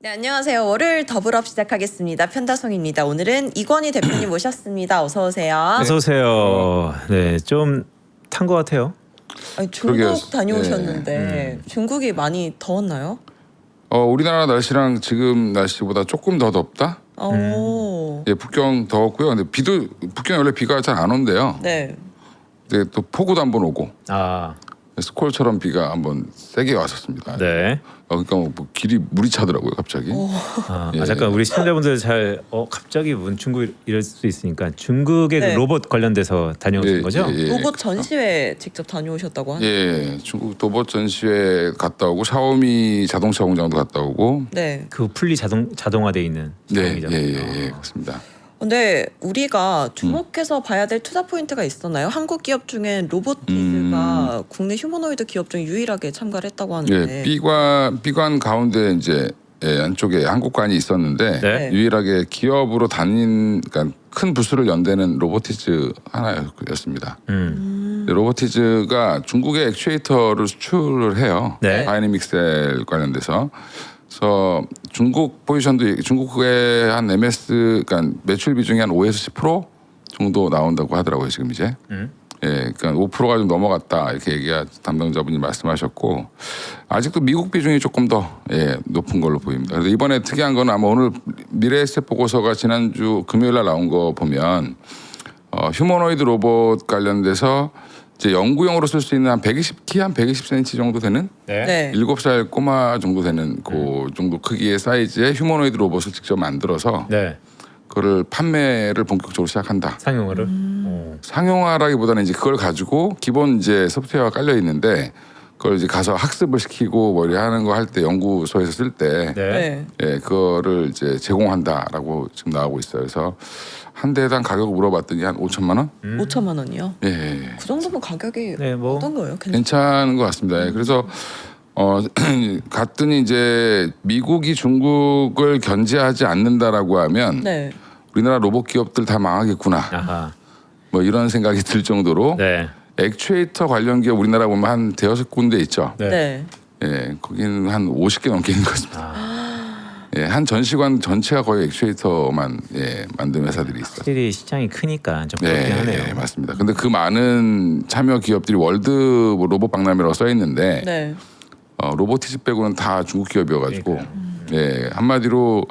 네, 안녕하세요. 월요일 더블업 시작하겠습니다. 편다송입니다. 오늘은 이건희 대표님 모셨습니다. 어서 오세요. 어서 오세요. 네, 좀 탄 것 같아요. 아니, 중국 그러게요. 다녀오셨는데 중국이 많이 더웠나요? 우리나라 날씨랑 지금 날씨보다 조금 더 덥다. 오. 예, 북경 더웠고요. 근데 북경 원래 비가 잘 안 온대요. 네. 근데 또 폭우도 한번 오고 아, 스콜처럼 비가 한번 세게 왔었습니다. 네. 그러니까 뭐 길이 물이 차더라고요, 갑자기. 예. 잠깐 우리 시청자분들 잘 갑자기 중국 이럴 수 있으니까 중국의 네. 그 로봇 관련돼서 다녀오신 거죠? 로봇 전시회 직접 다녀오셨다고 하네요. 예, 중국 도봇 전시회 갔다 오고 샤오미 자동차 공장도 갔다 오고. 네. 그 풀리 자동화돼 있는 네, 시장이잖아요. 예, 그렇습니다. 근데 우리가 주목해서 봐야 될 투자 포인트가 있었나요? 한국 기업 중에 로보티즈가 국내 휴머노이드 기업 중 유일하게 참가를 했다고 하는데. 예, B관 가운데 이제 안쪽에 한국관이 있었는데 네. 유일하게 기업으로 그러니까 큰 부스를 연대는 로보티즈 하나였습니다. 로보티즈가 중국의 액추에이터를 수출을 해요. 네. 다이내믹셀 관련돼서. 그래서 중국 포지션도 중국의 한 MS 그러니까 매출 비중이 한 5에서 10% 정도 나온다고 하더라고요 지금 이제. 예, 그러니까 5%가 좀 넘어갔다 이렇게 담당자분이 말씀하셨고 아직도 미국 비중이 조금 더 높은 걸로 보입니다. 그래서 이번에 특이한 건 아마 오늘 미래에셋 보고서가 지난주 금요일날 나온 거 보면 휴머노이드 로봇 관련돼서 이제 연구용으로 쓸 수 있는 키 한 120cm 정도 되는 네. 7살 꼬마 정도 되는 그 정도 크기의 사이즈의 휴머노이드 로봇을 직접 만들어서 네. 그거를 판매를 본격적으로 시작한다. 상용화를. 상용화라기보다는 이제 그걸 가지고 기본 이제 소프트웨어가 깔려 있는데 그걸 이제 가서 학습을 시키고 뭐 이렇게 하는 거 할 때 연구소에서 쓸 때 네. 네. 그거를 이제 제공한다라고 지금 나오고 있어요. 그래서 한 대당 가격을 물어봤더니 한 5천만 원? 5천만 원이요? 예. 그 정도면 가격이 네, 뭐 어떤 거예요? 괜찮은 것 같습니다. 예. 그래서 갔더니 이제 미국이 중국을 견제하지 않는다라고 하면 네. 우리나라 로봇 기업들 다 망하겠구나. 아하. 뭐 이런 생각이 들 정도로 네. 액추에이터 관련 기업 우리나라 보면 한 대여섯 군데 있죠. 네. 네. 예, 거기는 한 50개 넘게 있는 것 같습니다. 예, 한 전시관 전체가 거의 액추에이터만 만든 회사들이 있어요. 확실히 시장이 크니까 좀 그렇긴 하네요. 예, 맞습니다. 근데 그 많은 참여 기업들이 월드 뭐 로봇 박람회라고 써 있는데 네. 로보티즈 빼고는 다 중국 기업이어가지고 한마디로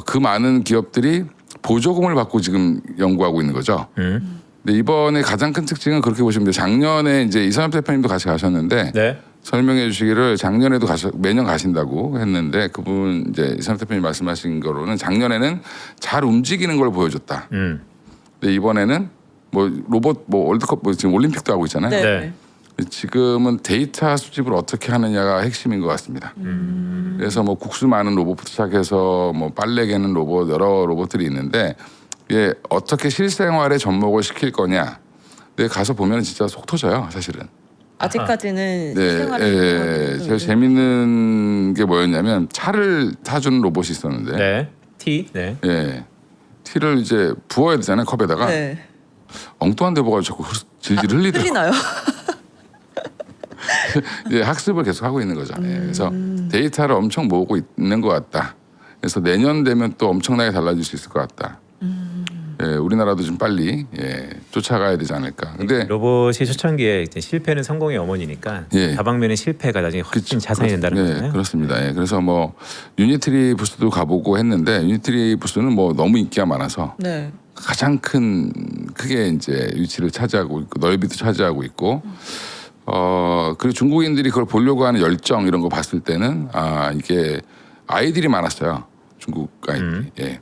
그 많은 기업들이 보조금을 받고 지금 연구하고 있는 거죠. 근데 이번에 가장 큰 특징은 그렇게 보시면 돼요. 작년에 이제 이상엽 대표님도 같이 가셨는데 네. 설명해 주시기를 작년에도 매년 가신다고 했는데 그분 이제 이상엽 대표님 말씀하신 거로는 작년에는 잘 움직이는 걸 보여줬다. 근데 이번에는 뭐 로봇 뭐 월드컵 뭐 지금 올림픽도 하고 있잖아요. 네. 네. 지금은 데이터 수집을 어떻게 하느냐가 핵심인 것 같습니다. 그래서 뭐 국수 많은 로봇부터 시작해서 뭐 빨래 개는 로봇 여러 로봇들이 있는데 이게 어떻게 실생활에 접목을 시킬 거냐. 근데 가서 보면 진짜 속 터져요, 사실은. 아직까지는 네, 실생활에 제일 재밌는 게 뭐였냐면 차를 타주는 로봇이 있었는데, 네. T. 네. 티를 이제 부어야 되잖아요 컵에다가. 네. 엉뚱한 데 보가지고 자꾸 질질 흘리더라고요. 흘리나요? 이제 학습을 계속 하고 있는 거죠. 그래서 데이터를 엄청 모으고 있는 것 같다. 그래서 내년 되면 또 엄청나게 달라질 수 있을 것 같다. 우리나라도 좀 빨리 쫓아가야 되지 않을까. 근데 로봇이 초창기에 이제 실패는 성공의 어머니니까 예. 다방면의 실패가 나중에 훨씬 자산이 된다는 거잖아요. 그렇습니다. 그래서 뭐 유니트리 부스도 가보고 했는데 유니트리 부스는 뭐 너무 인기가 많아서 네. 가장 크게 이제 위치를 차지하고 있고 넓이도 차지하고 있고 그리고 중국인들이 그걸 보려고 하는 열정 이런 거 봤을 때는 이게 아이들이 많았어요. 중국 아이들이.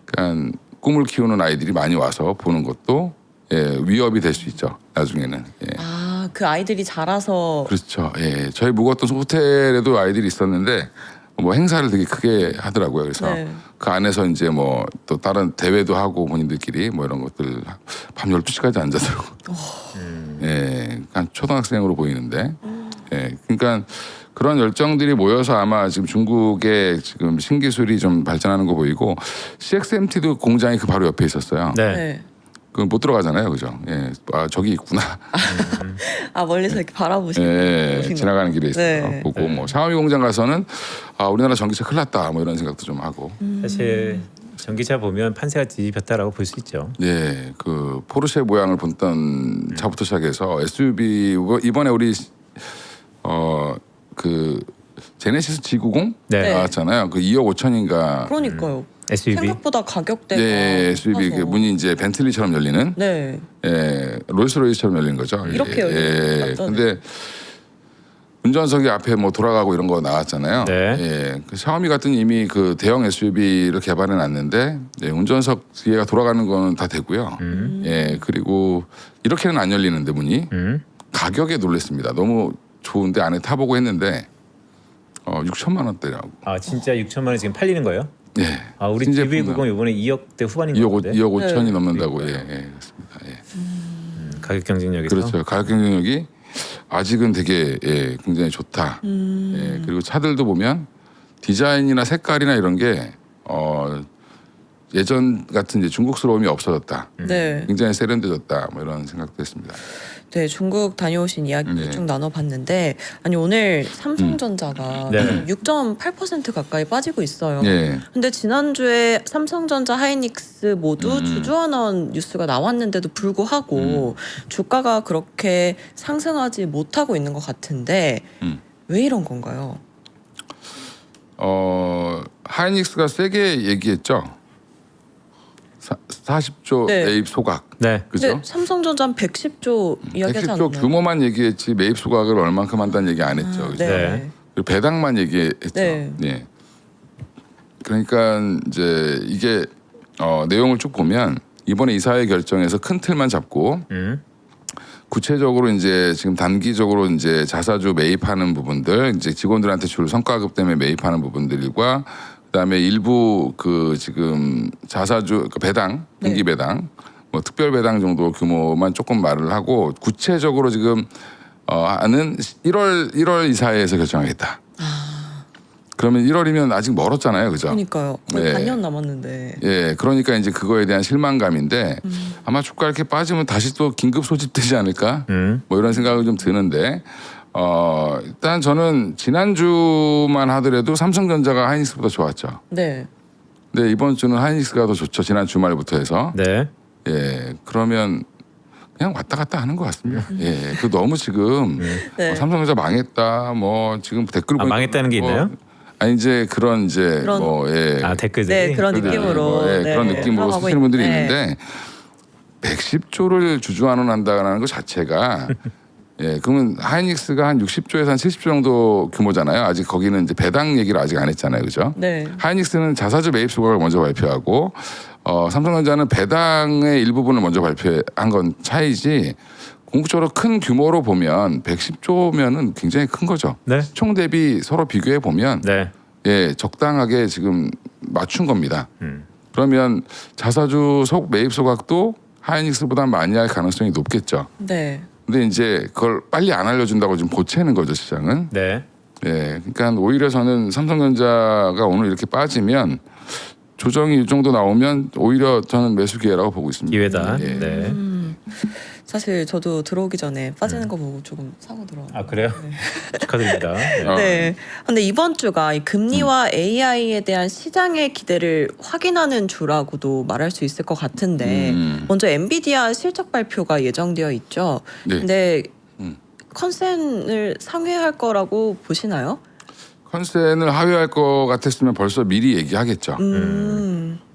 그러니까 꿈을 키우는 아이들이 많이 와서 보는 것도 위협이 될 수 있죠. 나중에는. 그 아이들이 자라서 그렇죠. 저희 묵었던 호텔에도 아이들이 있었는데 뭐 행사를 되게 크게 하더라고요. 그래서 네. 그 안에서 이제 뭐 또 다른 대회도 하고 본인들끼리 뭐 이런 것들 밤 12시까지 앉아서 그냥 초등학생으로 보이는데 그러니까 그런 열정들이 모여서 아마 지금 중국의 지금 신기술이 좀 발전하는 거 보이고 CXMT도 공장이 그 바로 옆에 있었어요. 네. 네. 그건 못 들어가잖아요, 그죠? 예, 아 저기 있구나. 아 멀리서 이렇게 바라보시는 예, 보신 지나가는 길에 있어서 네. 보고 뭐 샤오미 공장 가서는 아 우리나라 전기차 큰일 났다 뭐 이런 생각도 좀 하고. 사실 전기차 보면 판세가 뒤집혔다라고 볼 수 있죠. 예, 그 포르쉐 모양을 본던 차부터 시작해서 SUV 이번에 우리 그 제네시스 G90 네. 나왔잖아요. 그 2억 5천인가. 그러니까요. SUV. 생각보다 가격대가 예, SUV 그 커서. 문이 이제 벤틀리처럼 열리는. 네. 예, 롤스로이스처럼 열리는 거죠. 이렇게 열리는 예, 거 맞죠? 근데 운전석이 앞에 뭐 돌아가고 이런 거 나왔잖아요. 네. 예, 그 샤오미 같은 이미 그 대형 SUV를 개발해 놨는데 예, 운전석 뒤에가 돌아가는 거는 다 되고요. 예, 그리고 이렇게는 안 열리는데 문이 가격에 놀랐습니다. 너무 좋은데 안에 타보고 했는데 6천만 원대라고. 아 진짜 6천만 원 지금 팔리는 거예요? 예. 아 우리 신제품 DB90 이번에 2억대 후반인 것 2억 같은데. 2억 5천이 네. 넘는다고. 예, 그러니까요. 예, 그렇습니다. 예. 가격 경쟁력에서. 그렇죠. 가격 경쟁력이 아직은 되게 예, 굉장히 좋다. 예, 그리고 차들도 보면 디자인이나 색깔이나 이런 게 예전 같은 이제 중국스러움이 없어졌다. 네. 굉장히 세련돼졌다. 뭐 이런 생각도 했습니다. 네, 중국 다녀오신 이야기 네. 쭉 나눠봤는데 아니 오늘 삼성전자가 네. 6.8% 가까이 빠지고 있어요. 예. 근데 지난주에 삼성전자, 하이닉스 모두 주주환원 뉴스가 나왔는데도 불구하고 주가가 그렇게 상승하지 못하고 있는 것 같은데 왜 이런 건가요? 하이닉스가 세게 얘기했죠. 40조 네. 매입 소각. 네. 그죠? 근데 삼성전자는 110조 이야기하지 110조 않나요? 규모만 얘기했지 매입 소각을 얼만큼 한다는 얘기 안 했죠. 그죠? 네. 그리고 배당만 얘기했죠. 네. 예. 그러니까 이제 이게 내용을 쭉 보면 이번에 이사회 결정에서 큰 틀만 잡고 구체적으로 이제 지금 단기적으로 이제 자사주 매입하는 부분들, 이제 직원들한테 줄 성과급 때문에 매입하는 부분들과 그다음에 일부 그 지금 자사주 그 배당, 분기 배당, 뭐 특별 배당 정도 규모만 조금 말을 하고 구체적으로 지금 하는 1월 이사회에서 결정하겠다. 그러면 1월이면 아직 멀었잖아요, 그죠? 그러니까요. 거의 네. 반년 남았는데. 예, 그러니까 이제 그거에 대한 실망감인데 아마 주가 이렇게 빠지면 다시 또 긴급 소집되지 않을까? 뭐 이런 생각이 좀 드는데 일단 저는 지난주만 하더라도 삼성전자가 하이닉스보다 좋았죠. 네. 근데 이번 주는 하이닉스가 더 좋죠. 지난 주말부터 해서. 네. 예, 그러면 그냥 왔다 갔다 하는 것 같습니다. 예, 그 너무 지금 네. 삼성전자 망했다. 뭐 지금 댓글 아, 보니까 망했다는 게 뭐 있나요? 아니 이제 그런 이제 그런- 뭐 예. 아 댓글들이. 네, 그런 느낌으로. 예, 네, 그런 느낌으로 흘러가고 쓰시는 분들이 있는데. 있는데 110조를 주주환원한다는 것 자체가 예, 그러면 하이닉스가 한 60조에서 한 70조 정도 규모잖아요. 아직 거기는 이제 배당 얘기를 아직 안 했잖아요, 그죠? 네. 하이닉스는 자사주 매입 소각을 먼저 발표하고 삼성전자는 배당의 일부분을 먼저 발표한 건 차이지. 궁극적으로 큰 규모로 보면 110조면은 굉장히 큰 거죠. 네. 총 대비 서로 비교해 보면 네. 예, 적당하게 지금 맞춘 겁니다. 그러면 자사주 매입 소각도 하이닉스보다 많이 할 가능성이 높겠죠. 네. 근데 이제 그걸 빨리 안 알려준다고 지금 보채는 거죠, 시장은. 네. 예, 그러니까 오히려 저는 삼성전자가 오늘 이렇게 빠지면 조정이 이 정도 나오면 오히려 저는 매수 기회라고 보고 있습니다. 기회다. 예. 네. 사실 저도 들어오기 전에 빠지는 거 보고 조금 사고 들어왔어요. 아 그래요? 축하드립니다. 네. 네. 근데 이번 주가 이 금리와 AI에 대한 시장의 기대를 확인하는 주라고도 말할 수 있을 것 같은데 먼저 엔비디아 실적 발표가 예정되어 있죠. 네. 근데 컨센을 상회할 거라고 보시나요? 컨센을 하회할 것 같았으면 벌써 미리 얘기하겠죠.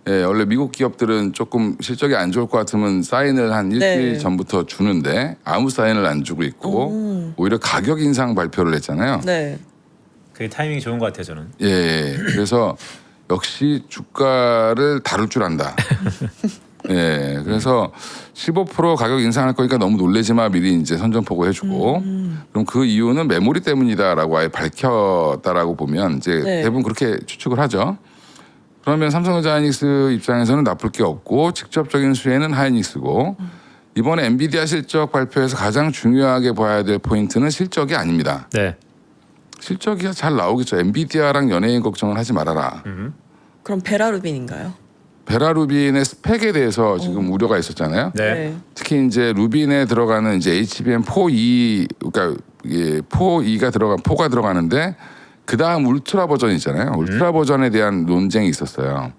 예, 원래 미국 기업들은 조금 실적이 안 좋을 것 같으면 사인을 한 일주일 네. 전부터 주는데 아무 사인을 안 주고 있고 오히려 가격 인상 발표를 했잖아요. 네. 그게 타이밍이 좋은 것 같아요 저는. 예, 그래서 역시 주가를 다룰 줄 안다. 예, 그래서 15% 가격 인상할 거니까 너무 놀래지 마 미리 이제 선전포고 해주고 그럼 그 이유는 메모리 때문이다라고 아예 밝혔다라고 보면 이제 네. 대부분 그렇게 추측을 하죠. 그러면 삼성전자 하이닉스 입장에서는 나쁠 게 없고 직접적인 수혜는 하이닉스고 이번에 엔비디아 실적 발표에서 가장 중요하게 봐야 될 포인트는 실적이 아닙니다. 네. 실적이 잘 나오겠죠. 엔비디아랑 연예인 걱정을 하지 말아라. 그럼 베라루빈인가요? 베라루빈의 스펙에 대해서 지금 우려가 있었잖아요. 네. 특히 이제 루빈에 들어가는 이제 HBM4E 그러니까 4가 들어가는데 그 다음 울트라 버전 있잖아요. 울트라 버전에 대한 논쟁이 있었어요.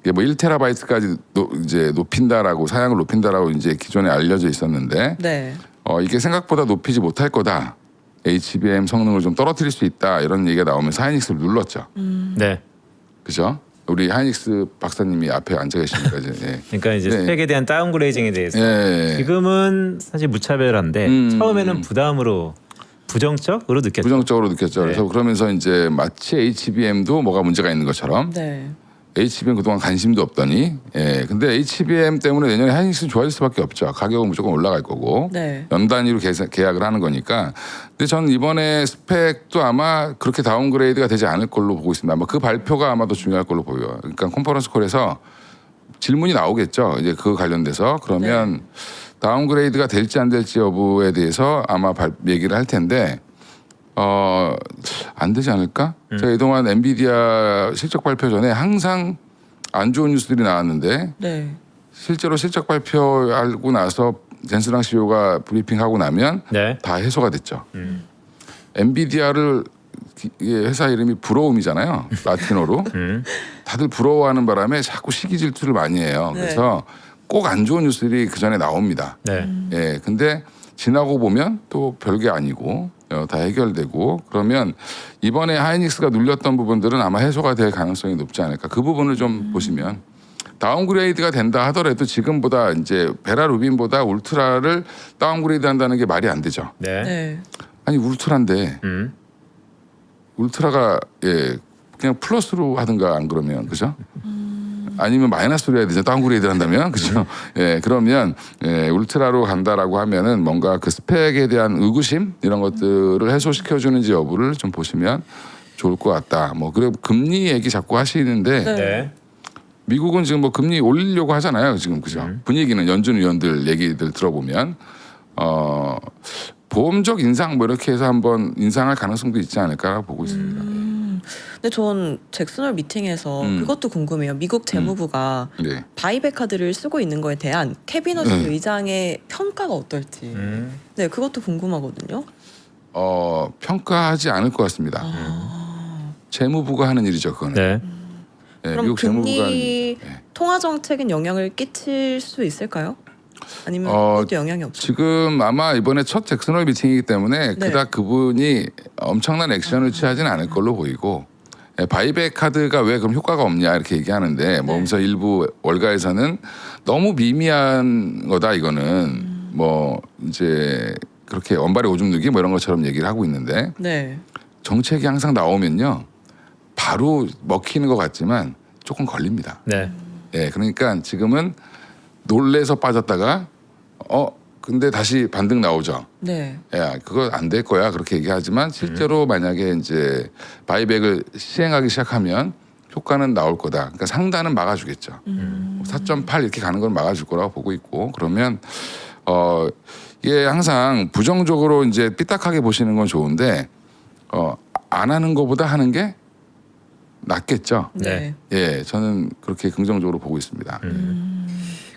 이게 뭐 1테라바이트까지 이제 높인다라고 사양을 높인다라고 이제 기존에 알려져 있었는데 네. 이게 생각보다 높이지 못할 거다. HBM 성능을 좀 떨어뜨릴 수 있다 이런 얘기가 나오면서 하이닉스를 눌렀죠. 네. 그죠? 우리 하이닉스 박사님이 앞에 앉아 계시니까 이제. 예. 그러니까 이제 네. 스펙에 대한 다운그레이징에 대해서 예. 지금은 사실 무차별한데 처음에는 부담으로 부정적으로 느꼈죠. 부정적으로 느꼈죠. 네. 그래서 그러면서 이제 마치 HBM도 뭐가 문제가 있는 것처럼 네. HBM 그동안 관심도 없더니 근데 HBM 때문에 내년에 하이닉스는 좋아질 수밖에 없죠. 가격은 무조건 올라갈 거고 네. 연 단위로 계약을 하는 거니까. 근데 저는 이번에 스펙도 아마 그렇게 다운그레이드가 되지 않을 걸로 보고 있습니다. 아마 그 발표가 아마 더 중요할 걸로 보여요. 그러니까 컨퍼런스 콜에서 질문이 나오겠죠. 이제 그 관련돼서 그러면 다운그레이드가 될지 안 될지 여부에 대해서 아마 얘기를 할 텐데 안 되지 않을까? 제가 이동안 엔비디아 실적 발표 전에 항상 안 좋은 뉴스들이 나왔는데 네. 실제로 실적 발표하고 나서 젠스랑 CEO가 브리핑하고 나면 네. 다 해소가 됐죠. 엔비디아를 회사 이름이 부러움이잖아요. 라틴어로. 다들 부러워하는 바람에 자꾸 시기 질투를 많이 해요. 네. 그래서 꼭 안 좋은 뉴스들이 그 전에 나옵니다. 네. 예, 근데 지나고 보면 또 별게 아니고 다 해결되고 그러면 이번에 하이닉스가 눌렸던 부분들은 아마 해소가 될 가능성이 높지 않을까. 그 부분을 좀 보시면 다운그레이드가 된다 하더라도 지금보다 이제 베라루빈보다 울트라를 다운그레이드 한다는 게 말이 안 되죠. 네. 네. 아니 울트라인데 울트라가 그냥 플러스로 하든가 안 그러면 그죠? 아니면 마이너스로 해야 되죠. 다운그레이드 한다면 그죠? 그러면 울트라로 간다라고 하면은 뭔가 그 스펙에 대한 의구심 이런 것들을 해소시켜 주는지 여부를 좀 보시면 좋을 것 같다. 뭐 그리고 금리 얘기 자꾸 하시는데 네. 네. 미국은 지금 뭐 금리 올리려고 하잖아요. 지금 그죠? 분위기는 연준 위원들 얘기들 들어보면 보험적 인상 뭐 이렇게 해서 한번 인상할 가능성도 있지 않을까라고 보고 있습니다. 근데 전 잭슨홀 미팅에서 그것도 궁금해요. 미국 재무부가 네. 바이백 카드를 쓰고 있는 거에 대한 캐비넛 의장의 평가가 어떨지. 네, 그것도 궁금하거든요. 평가하지 않을 것 같습니다. 재무부가 하는 일이죠, 그거는. 네. 그럼 미국 재무부가 금리 통화 정책엔 영향을 끼칠 수 있을까요? 아니면 그것도 영향이 없어요? 지금 아마 이번에 첫 잭슨홀 미팅이기 때문에 네. 그닥 그분이 엄청난 액션을 취하지는 않을 걸로 보이고 바이백 카드가 왜 그럼 효과가 없냐 이렇게 얘기하는데 뭐 그래서 일부 월가에서는 너무 미미한 거다 이거는 뭐 이제 그렇게 원발에 오줌 누기 뭐 이런 것처럼 얘기를 하고 있는데 네. 정책이 항상 나오면요 바로 먹히는 것 같지만 조금 걸립니다. 네. 그러니까 지금은 놀래서 빠졌다가 근데 다시 반등 나오죠. 네. 야, 그거 안 될 거야. 그렇게 얘기하지만 실제로 만약에 이제 바이백을 시행하기 시작하면 효과는 나올 거다. 그러니까 상단은 막아주겠죠. 4.8 이렇게 가는 건 막아줄 거라고 보고 있고 그러면 이게 항상 부정적으로 이제 삐딱하게 보시는 건 좋은데 안 하는 것보다 하는 게 낫겠죠. 네. 저는 그렇게 긍정적으로 보고 있습니다.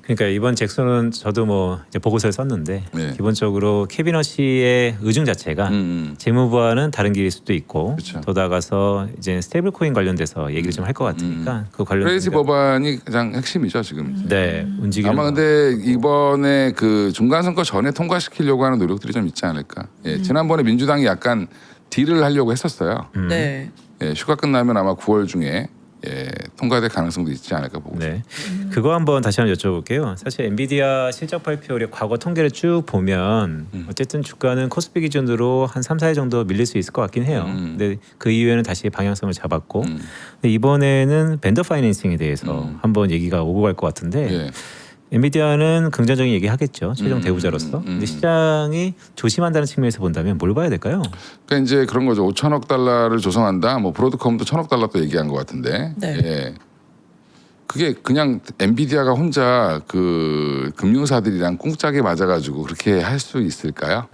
그러니까 이번 잭슨은 저도 뭐 이제 보고서를 썼는데 네. 기본적으로 캐비너시의 의중 자체가 재무부와는 다른 길일 수도 있고 그렇죠. 더 나아가서 이제 스테이블 코인 관련돼서 얘기를 좀 할 것 같으니까 그 관련 크레이지 법안이 가장 핵심이죠 지금. 네 움직이는 아마 거. 근데 이번에 그 중간 선거 전에 통과시키려고 하는 노력들이 좀 있지 않을까. 지난번에 민주당이 약간 딜을 하려고 했었어요. 네. 휴가 끝나면 아마 9월 중에 통과될 가능성도 있지 않을까 보고 있습니다. 네, 그거 한번 다시 한번 여쭤볼게요. 사실 엔비디아 실적 발표의 과거 통계를 쭉 보면 어쨌든 주가는 코스피 기준으로 한 3, 4일 정도 밀릴 수 있을 것 같긴 해요. 근데 그 이후에는 다시 방향성을 잡았고 근데 이번에는 벤더 파이낸싱에 대해서 한번 얘기가 오고 갈 것 같은데 엔비디아는 긍정적인 얘기 하겠죠. 최종 대우자로서. 근데 시장이 조심한다는 측면에서 본다면 뭘 봐야 될까요? 그러니까 이제 그런 거죠. 5천억 달러를 조성한다. 뭐 브로드컴도 1,000억 달러 또 얘기한 것 같은데. 네. 그게 그냥 엔비디아가 혼자 그 금융사들이랑 꿍짝에 맞아가지고 그렇게 할 수 있을까요?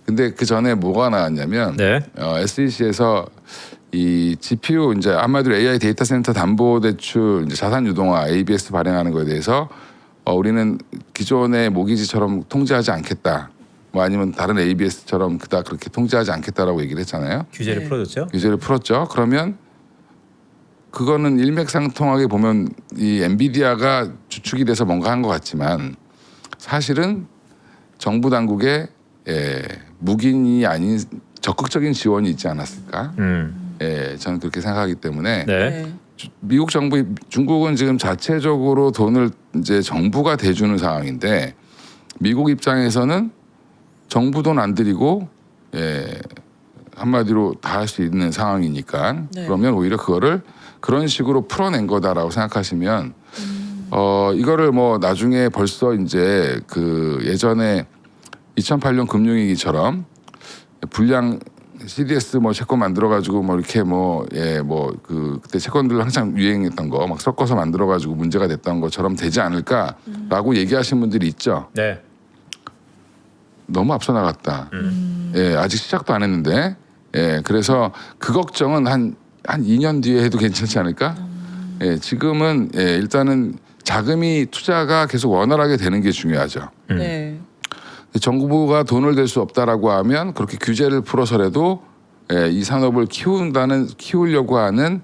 근데 그 전에 뭐가 나왔냐면 네. SEC에서 이 GPU 이제 한마디로 AI 데이터 센터 담보 대출 이제 자산 유동화 ABS 발행하는 거에 대해서 우리는 기존의 모기지처럼 통제하지 않겠다. 뭐 아니면 다른 ABS처럼 그닥 그렇게 통제하지 않겠다라고 얘기를 했잖아요. 규제를 네. 풀어줬죠. 규제를 풀었죠. 그러면 그거는 일맥상통하게 보면 이 엔비디아가 주축이 돼서 뭔가 한 것 같지만 사실은 정부 당국의 묵인이 아닌 적극적인 지원이 있지 않았을까? 저는 그렇게 생각하기 때문에 네. 네. 미국 정부, 중국은 지금 자체적으로 돈을 이제 정부가 대주는 상황인데 미국 입장에서는 정부 돈 안 들이고 한마디로 다 할 수 있는 상황이니까 네. 그러면 오히려 그거를 그런 식으로 풀어낸 거다라고 생각하시면 이거를 뭐 나중에 벌써 이제 그 예전에 2008년 금융위기처럼 불량 CDS 뭐 채권 만들어 가지고 뭐 이렇게 그 그때 채권들 항상 유행했던 거 막 섞어서 만들어 가지고 문제가 됐던 것처럼 되지 않을까라고 얘기하신 분들이 있죠. 네. 너무 앞서 나갔다. 아직 시작도 안 했는데. 그래서 그 걱정은 한 2년 뒤에 해도 괜찮지 않을까? 지금은 일단은 자금이 투자가 계속 원활하게 되는 게 중요하죠. 네. 정부가 돈을 댈 수 없다라고 하면 그렇게 규제를 풀어서라도 이 산업을 키우려고 하는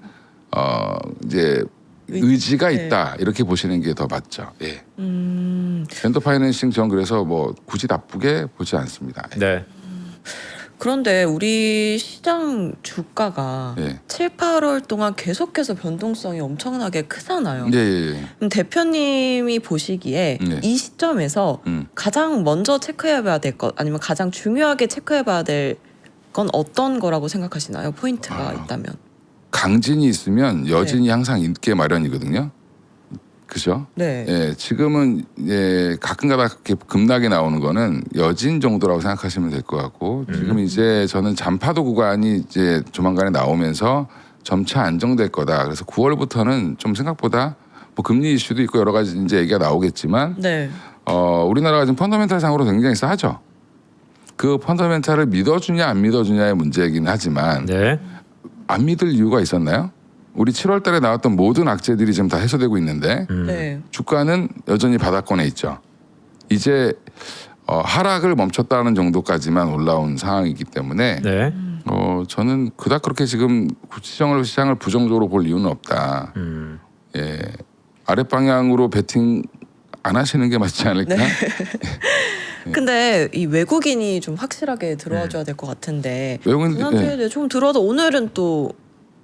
이제 의지가 있다 이렇게 보시는 게 더 맞죠. 벤더 파이낸싱 전 그래서 뭐 굳이 나쁘게 보지 않습니다. 네. 그런데 우리 시장 주가가 7, 8월 동안 계속해서 변동성이 엄청나게 크잖아요. 그럼 대표님이 보시기에 이 시점에서 가장 먼저 체크해봐야 될 것 아니면 가장 중요하게 체크해봐야 될 건 어떤 거라고 생각하시나요? 포인트가 있다면. 강진이 있으면 여진이 항상 있게 마련이거든요. 그죠? 네. 지금은 가끔가다 이렇게 급락이 나오는 거는 여진 정도라고 생각하시면 될 것 같고 지금 이제 저는 잔파도 구간이 이제 조만간에 나오면서 점차 안정될 거다. 그래서 9월부터는 좀 생각보다 뭐 금리 이슈도 있고 여러 가지 이제 얘기가 나오겠지만 네. 우리나라가 지금 펀더멘탈 상으로 굉장히 싸죠. 그 펀더멘탈을 믿어주냐 안 믿어주냐의 문제이긴 하지만 네. 안 믿을 이유가 있었나요? 우리 7월 달에 나왔던 모든 악재들이 지금 다 해소되고 있는데 네. 주가는 여전히 바닥권에 있죠. 이제 하락을 멈췄다는 정도까지만 올라온 상황이기 때문에 네. 저는 그닥 그렇게 지금 시장을 부정적으로 볼 이유는 없다. 아랫방향으로 베팅 안 하시는 게 맞지 않을까? 네. 근데 이 외국인이 좀 확실하게 들어와줘야 될 것 같은데 지난주에 좀 들어와도 오늘은 또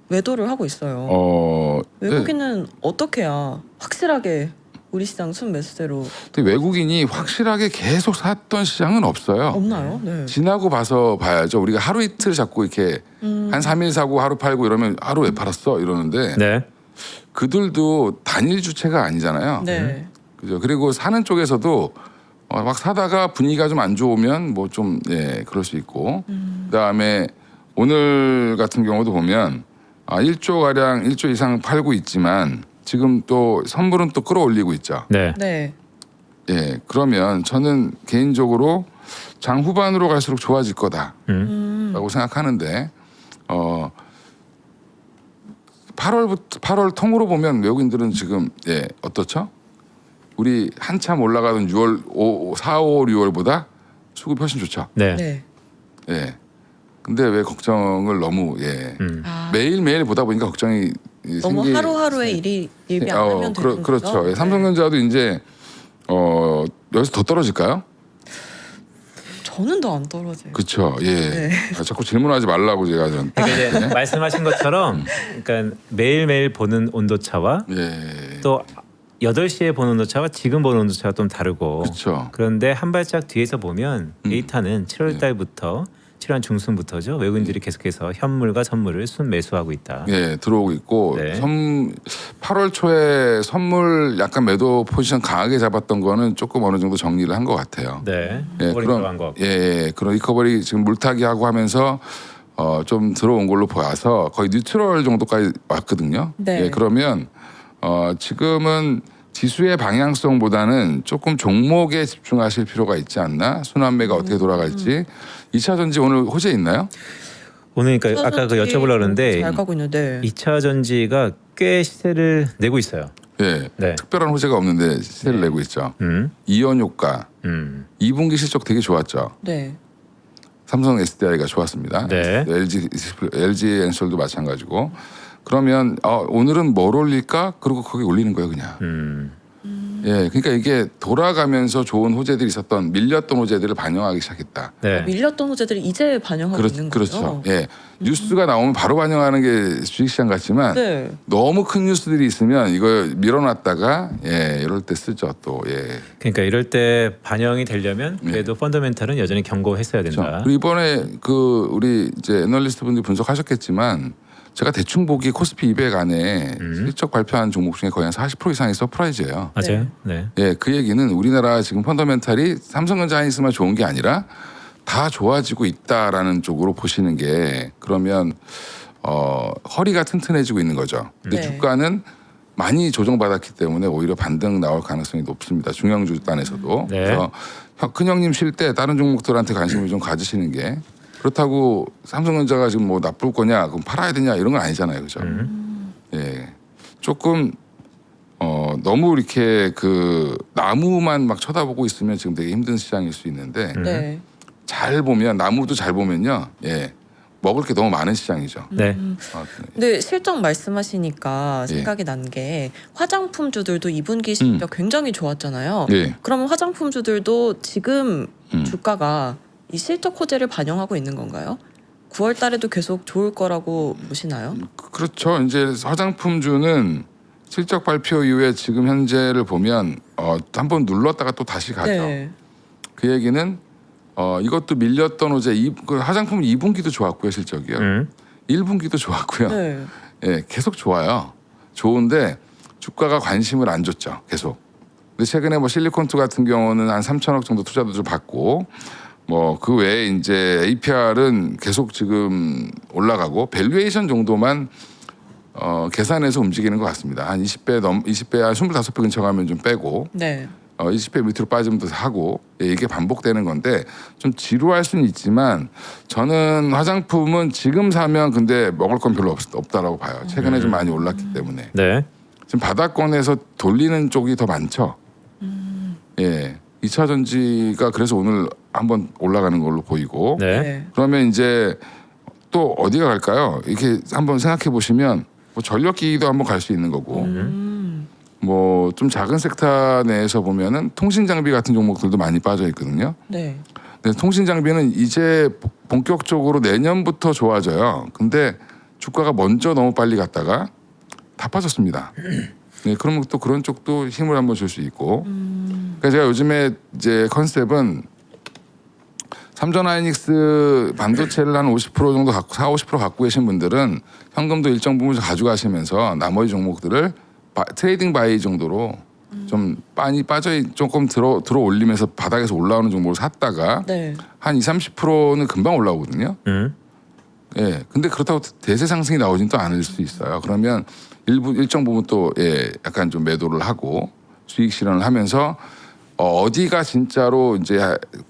매도를 하고 있어요. 외국인은 어떻게 해야 확실하게 우리 시장 순매수대로 근데 외국인이 확실하게 계속 샀던 시장은 없어요. 없나요? 네. 지나고 봐서 봐야죠. 우리가 하루 이틀 잡고 이렇게 한 3일 사고 하루 팔고 이러면 하루 왜 팔았어 이러는데 네. 그들도 단일 주체가 아니잖아요. 네. 그죠. 그리고 사는 쪽에서도 막 사다가 분위기가 좀 안 좋으면 뭐 좀 그럴 수 있고 그다음에 오늘 같은 경우도 보면 1조 가량 1조 이상 팔고 있지만 지금 또 선물은 또 끌어올리고 있죠. 네. 네. 그러면 저는 개인적으로 장 후반으로 갈수록 좋아질 거다라고 생각하는데 8월 통으로 보면 외국인들은 지금 어떻죠? 우리 한참 올라가던 4, 5, 6월보다 수급이 훨씬 좋죠. 네. 네. 근데 왜 걱정을 너무 매일매일 보다 보니까 걱정이 너무 하루하루의 일이 안 하면 되는 그렇죠. 거죠? 삼성전자도 이제 여기서 더 떨어질까요? 저는 더 안 떨어져요. 그렇죠. 자꾸 질문하지 말라고 제가 전. 그러니까 이제 말씀하신 것처럼 그러니까 매일매일 보는 온도차와 또 8시에 보는 온도차와 지금 보는 온도차가 좀 다르고 그렇죠. 그런데 한 발짝 뒤에서 보면 데이터는 7월 달부터 7월 중순부터죠. 외국인들이 계속해서 현물과 선물을 순매수하고 있다. 들어오고 있고 8월 초에 선물 약간 매도 포지션 강하게 잡았던 거는 조금 어느 정도 정리를 한 것 같아요. 네. 들어간 거. 그런 리커버리 지금 물타기 하고 하면서 좀 들어온 걸로 보아서 거의 뉴트럴 정도까지 왔거든요. 네. 그러면 지금은 지수의 방향성보다는 조금 종목에 집중하실 필요가 있지 않나? 순환매가 어떻게 돌아갈지. 2차 전지 오늘 호재 있나요? 오늘 그러니까 아까 그 여쭤보려고 그러는데 잘 가고 있는데 2차 전지가 꽤 시세를 내고 있어요. 예, 네. 특별한 호재가 없는데 시세를 내고 있죠. 음. 이연 효과, 음. 2분기 실적 되게 좋았죠. 네. 삼성 SDI가 좋았습니다. 네. LG 엔솔도 마찬가지고. 그러면 오늘은 뭘 올릴까? 그리고 거기 올리는 거예요, 그냥. 예, 그러니까 이게 돌아가면서 좋은 호재들이 있었던 밀렸던 호재들을 반영하기 시작했다. 네. 밀렸던 호재들이 이제 반영하고 있는 거죠. 그렇죠. 예, 뉴스가 나오면 바로 반영하는 게 주식시장 같지만 네. 너무 큰 뉴스들이 있으면 이거 밀어놨다가 이럴 때 쓰죠 또. 예. 그러니까 이럴 때 반영이 되려면 그래도 펀더멘탈은 여전히 견고했어야 된다. 그렇죠. 그리고 이번에 그 우리 이제 애널리스트 분들이 분석하셨겠지만 제가 대충 보기 코스피 200 안에 실적 발표한 종목 중에 거의 한 40% 이상이 서프라이즈예요. 맞아요. 네. 예, 그 얘기는 우리나라 지금 펀더멘탈이 삼성전자 하이닉스만 좋은 게 아니라 다 좋아지고 있다라는 쪽으로 보시는 게 그러면 허리가 튼튼해지고 있는 거죠. 근데 네. 주가는 많이 조정받았기 때문에 오히려 반등 나올 가능성이 높습니다. 중형주 단에서도. 네. 그래서 큰 형님 쉴 때 다른 종목들한테 관심을 좀 가지시는 게 그렇다고 삼성전자가 지금 뭐 나쁠 거냐, 그럼 팔아야 되냐 이런 건 아니잖아요, 그죠? 예, 조금 너무 이렇게 그 나무만 막 쳐다보고 있으면 지금 되게 힘든 시장일 수 있는데 네. 잘 보면 나무도 잘 보면요, 예, 먹을 게 너무 많은 시장이죠. 네. 근데 실적 말씀하시니까 예. 생각이 난 게 화장품주들도 2분기 실적 굉장히 좋았잖아요. 예, 그러면 화장품주들도 지금 주가가 이 실적 호재를 반영하고 있는 건가요? 9월 달에도 계속 좋을 거라고 보시나요? 그렇죠. 이제 화장품주는 실적 발표 이후에 지금 현재를 보면 한번 눌렀다가 또 다시 가죠. 네. 그 얘기는 이것도 밀렸던 호재 그 화장품 2분기도 좋았고요, 실적이요. 1분기도 좋았고요. 네. 예, 계속 좋아요. 좋은데 주가가 관심을 안 줬죠, 계속. 근데 최근에 뭐 실리콘투 같은 경우는 한 3천억 정도 투자도 좀 받고 뭐 그 외에 이제 APR은 계속 지금 올라가고 밸류에이션 정도만 계산해서 움직이는 것 같습니다. 한 20배 한 25배 근처 가면 좀 빼고 네. 20배 밑으로 빠지면 또 하고 이게 반복되는 건데 좀 지루할 수는 있지만 저는 화장품은 지금 사면 근데 먹을 건 별로 없다라고 봐요. 최근에 좀 많이 올랐기 때문에 네. 지금 바닥권에서 돌리는 쪽이 더 많죠. 예, 2차 전지가 그래서 오늘 한번 올라가는 걸로 보이고 네. 네. 그러면 이제 또 어디가 갈까요? 이렇게 한번 생각해 보시면 뭐 전력기기도 한번 갈 수 있는 거고 뭐 좀 작은 섹터 내에서 보면은 통신 장비 같은 종목들도 많이 빠져 있거든요. 네. 근데 통신 장비는 이제 본격적으로 내년부터 좋아져요. 근데 주가가 먼저 너무 빨리 갔다가 다 빠졌습니다. 네, 그러면 또 그런 쪽도 힘을 한번 줄 수 있고. 그러니까 제가 요즘에 이제 컨셉은 삼전 하이닉스 반도체를 한 50% 정도 갖고 50% 갖고 계신 분들은 현금도 일정 부분 가져가시면서 나머지 종목들을 트레이딩 바이 정도로 좀 많이 조금 들어 올리면서 바닥에서 올라오는 종목을 샀다가 네. 한 20-30%는 금방 올라오거든요. 예, 근데 그렇다고 대세 상승이 나오진 또 않을 수 있어요. 그러면 일정 부분 또 약간 좀 매도를 하고 수익 실현을 하면서 어디가 진짜로 이제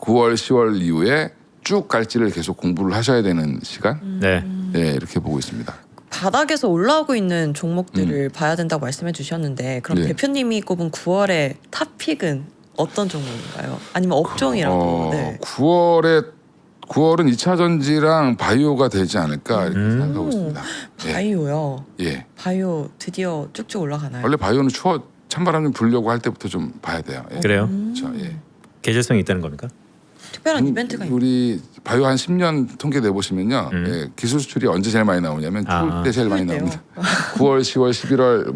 9월, 10월 이후에 쭉 갈지를 계속 공부를 하셔야 되는 시간. 네. 예, 이렇게 보고 있습니다. 바닥에서 올라오고 있는 종목들을 봐야 된다고 말씀해 주셨는데 그럼 네. 대표님이 꼽은 9월의 탑픽은 어떤 종목인가요? 아니면 업종이라도. 네. 9월은 2차 전지랑 바이오가 되지 않을까 이렇게 생각하고 있습니다. 바이오요. 예. 바이오 드디어 쭉쭉 올라가나요? 원래 바이오는 찬바람 좀 불려고 할 때부터 좀 봐야 돼요. 예. 그래요? 그렇죠. 예. 계절성이 있다는 겁니까? 특별한 이벤트가 있나요? 우리 바이오 한 10년 통계 내보시면요. 예, 기술 수출이 언제 제일 많이 나오냐면 추울 때 제일 많이 추울 때요. 나옵니다. 9월, 10월, 11월,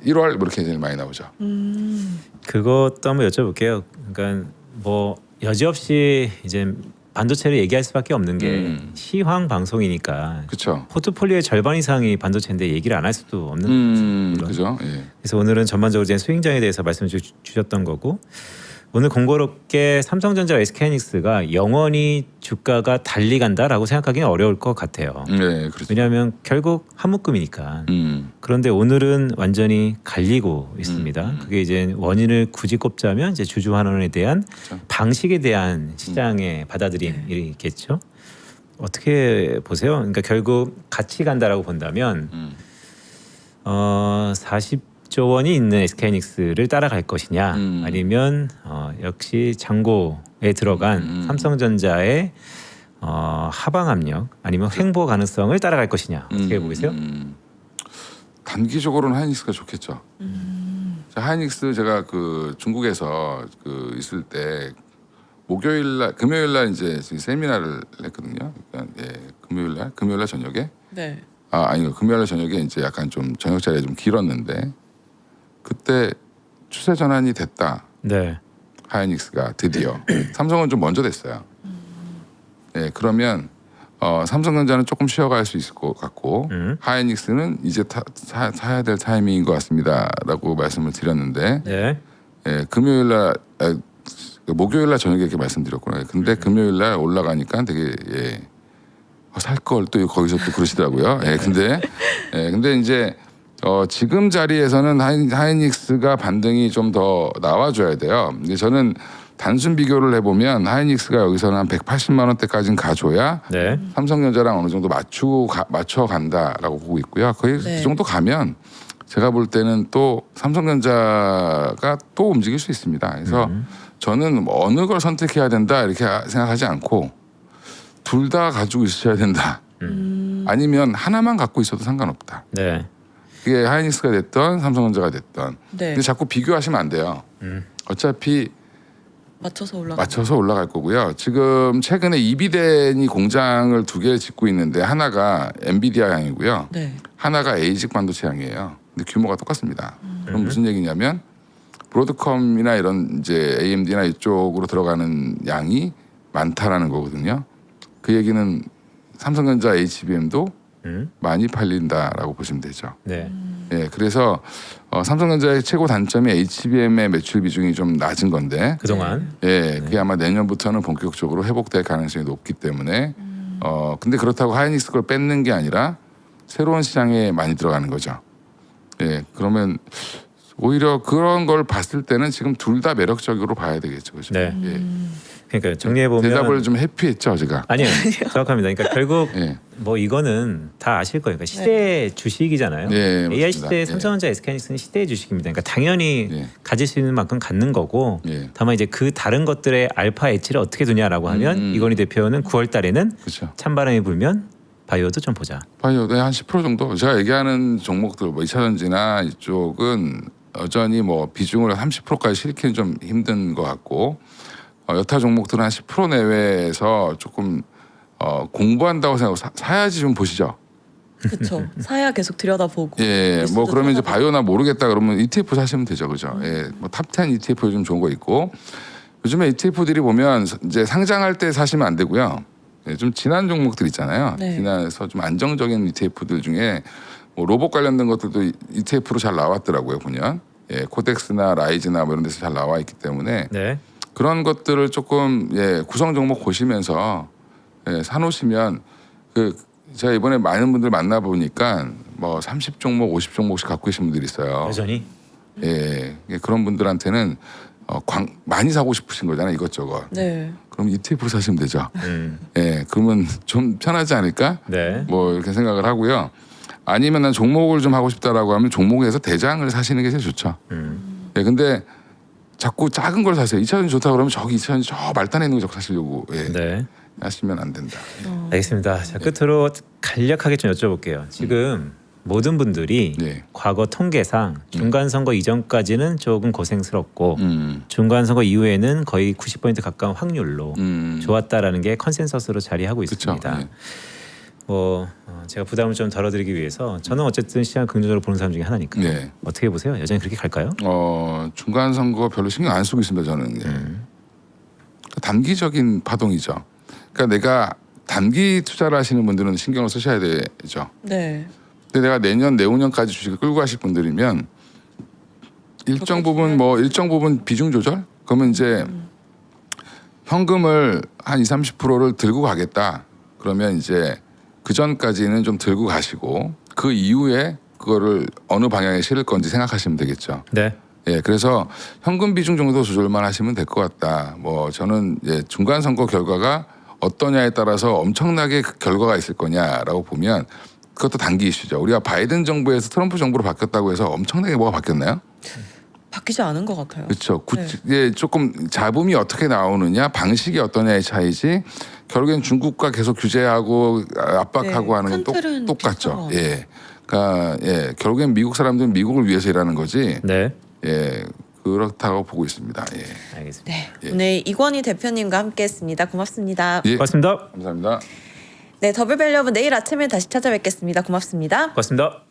1월 이렇게 제일 많이 나오죠. 그것도 한번 여쭤볼게요. 그러니까 뭐 여지없이 이제 반도체를 얘기할 수밖에 없는 게 시황 방송이니까 그렇죠. 포트폴리오의 절반 이상이 반도체인데 얘기를 안 할 수도 없는 거죠. 그죠. 예. 그래서 오늘은 전반적으로 이제 수익장에 대해서 말씀을 주셨던 거고 오늘 공교롭게 삼성전자, SK하이닉스가 영원히 주가가 달리 간다라고 생각하기는 어려울 것 같아요. 네, 그렇죠. 왜냐하면 결국 한 묶음이니까. 그런데 오늘은 완전히 갈리고 있습니다. 그게 이제 원인을 굳이 꼽자면 이제 주주 환원에 대한 그렇죠. 방식에 대한 시장의 받아들임이겠죠. 어떻게 보세요? 그러니까 결국 같이 간다라고 본다면 40조 원이 있는 SK하이닉스를 따라갈 것이냐, 아니면 역시 장고에 들어간 삼성전자의 하방 압력 아니면 횡보 가능성을 따라갈 것이냐, 어떻게 보세요? 단기적으로는 하이닉스가 좋겠죠. 하이닉스 제가 그 중국에서 그 있을 때 금요일날 이제 세미나를 했거든요. 그러니까 금요일날 저녁에. 네. 아니요, 금요일날 저녁에 이제 약간 좀 저녁 자리가 좀 길었는데 그때 추세 전환이 됐다. 네. 하이닉스가 드디어 삼성은 좀 먼저 됐어요. 네, 그러면 삼성전자는 조금 쉬어갈 수 있을 것 같고 하이닉스는 이제 사야 될 타이밍인 것 같습니다라고 말씀을 드렸는데 네. 금요일날 목요일날 저녁에 이렇게 말씀드렸구나. 근데 금요일날 올라가니까 되게 살 걸 또 거기서 또 그러시더라고요. 근데 이제 지금 자리에서는 하이닉스가 반등이 좀 더 나와줘야 돼요. 근데 저는 단순 비교를 해보면 하이닉스가 여기서는 한 180만 원대까지는 가줘야 네. 삼성전자랑 어느 정도 맞춰 간다라고 보고 있고요. 거의 네. 그 정도 가면 제가 볼 때는 또 삼성전자가 또 움직일 수 있습니다. 그래서 저는 어느 걸 선택해야 된다 이렇게 생각하지 않고 둘 다 가지고 있어야 된다. 아니면 하나만 갖고 있어도 상관없다. 네. 그게 하이닉스가 됐던 삼성전자가 됐던. 네. 근데 자꾸 비교하시면 안 돼요. 어차피 맞춰서 올라갈 거고요. 지금 최근에 이비덴이 공장을 2개를 짓고 있는데 하나가 엔비디아 향이고요. 네. 하나가 에이직 반도체 향이에요. 근데 규모가 똑같습니다. 그럼 무슨 얘기냐면 브로드컴이나 이런 이제 AMD나 이쪽으로 들어가는 양이 많다라는 거거든요. 그 얘기는 삼성전자 HBM도 많이 팔린다라고 보시면 되죠. 네. 예, 그래서 삼성전자의 최고 단점이 HBM의 매출 비중이 좀 낮은 건데 그동안 그게 아마 내년부터는 본격적으로 회복될 가능성이 높기 때문에 근데 그렇다고 하이닉스 걸 뺏는 게 아니라 새로운 시장에 많이 들어가는 거죠. 예, 그러면 오히려 그런 걸 봤을 때는 지금 둘 다 매력적으로 봐야 되겠죠, 그렇죠? 네. 예. 그러니까 정리해 보면 대답을 좀 회피했죠, 제가. 아니요, 정확합니다. 그러니까 결국 예. 뭐 이거는 다 아실 거예요. 그러니까 시대 주식이잖아요. 예, AI 맞습니다. 시대 예. 삼성전자, SK하이닉스는 시대의 주식입니다. 그러니까 당연히 예. 가질 수 있는 만큼 갖는 거고, 예. 다만 이제 그 다른 것들의 알파 엣지를 어떻게 두냐라고 하면 이건희 대표는 9월 달에는 그렇죠. 찬바람이 불면 바이오도 좀 보자. 바이오도 한 10% 정도. 제가 얘기하는 종목들 뭐 2차전지나 이쪽은 여전히 뭐 비중을 30%까지 실기는 좀 힘든 것 같고 여타 종목들은 한 10% 내외에서 조금 공부한다고 생각하고 사야지 좀 보시죠. 그렇죠. 사야 계속 들여다보고. 예, 뭐 뉴스도 그러면 이제 찾아보고. 바이오나 모르겠다 그러면 ETF 사시면 되죠, 그죠? 예, 뭐 탑10 ETF 요즘 좋은 거 있고 요즘에 ETF들이 보면 이제 상장할 때 사시면 안 되고요. 예, 좀 지난 종목들 있잖아요. 네. 지난해서 좀 안정적인 ETF들 중에 뭐 로봇 관련된 것들도 ETF로 잘 나왔더라고요, 보면. 예, 코덱스나 라이즈나 뭐 이런 데서 잘 나와 있기 때문에 네. 그런 것들을 조금 구성 종목 보시면서 사놓으시면 제가 이번에 많은 분들 만나 보니까 뭐 30종목, 50종목씩 갖고 계신 분들이 있어요. 여전히 예, 그런 분들한테는 많이 사고 싶으신 거잖아요, 이것저것. 네. 그럼 ETF로 사시면 되죠. 예, 그러면 좀 편하지 않을까? 네. 뭐 이렇게 생각을 하고요. 아니면 난 종목을 좀 하고 싶다라고 하면 종목에서 대장을 사시는 게 제일 좋죠. 예, 근데 자꾸 작은 걸 사세요. 2차전지 좋다 그러면 저기 2차전지 저 말단에 있는 거 자꾸 사시려고 네. 하시면 안 된다. 알겠습니다. 자, 끝으로 간략하게 좀 여쭤볼게요. 지금 모든 분들이 네. 과거 통계상 중간 선거 이전까지는 조금 고생스럽고 음, 중간 선거 이후에는 거의 90% 가까운 확률로 좋았다라는 게 컨센서스로 자리하고 그쵸. 있습니다. 예. 뭐 제가 부담을 좀 덜어드리기 위해서 저는 어쨌든 시장 긍정적으로 보는 사람 중에 하나니까요. 네. 어떻게 보세요? 여전히 그렇게 갈까요? 중간 선거 별로 신경 안 쓰고 있습니다. 저는 단기적인 파동이죠. 그러니까 내가 단기 투자를 하시는 분들은 신경을 쓰셔야 되죠. 네. 근데 내가 내년 내후년까지 주식을 끌고 가실 분들이면 일정 부분 비중 조절? 그러면 이제 현금을 한 20-30%를 들고 가겠다. 그러면 이제 그 전까지는 좀 들고 가시고 그 이후에 그거를 어느 방향에 실을 건지 생각하시면 되겠죠. 네. 예, 그래서 현금 비중 정도 조절만 하시면 될 것 같다. 뭐 저는 중간 선거 결과가 어떠냐에 따라서 엄청나게 그 결과가 있을 거냐라고 보면 그것도 단기 이슈죠. 우리가 바이든 정부에서 트럼프 정부로 바뀌었다고 해서 엄청나게 뭐가 바뀌었나요? 바뀌지 않은 것 같아요. 그렇죠. 네. 예, 조금 잡음이 어떻게 나오느냐, 방식이 어떠냐의 차이지. 결국엔 중국과 계속 규제하고 압박하고 네, 하는 건 큰 틀은 똑같죠. 비슷한 것 예, 그러니까 예, 결국엔 미국 사람들은 미국을 위해서 일하는 거지. 네, 예, 그렇다고 보고 있습니다. 예, 알겠습니다. 네. 예. 오늘 이권희 대표님과 함께했습니다. 고맙습니다. 예, 고맙습니다. 감사합니다. 네, 더블밸류업은 내일 아침에 다시 찾아뵙겠습니다. 고맙습니다. 고맙습니다.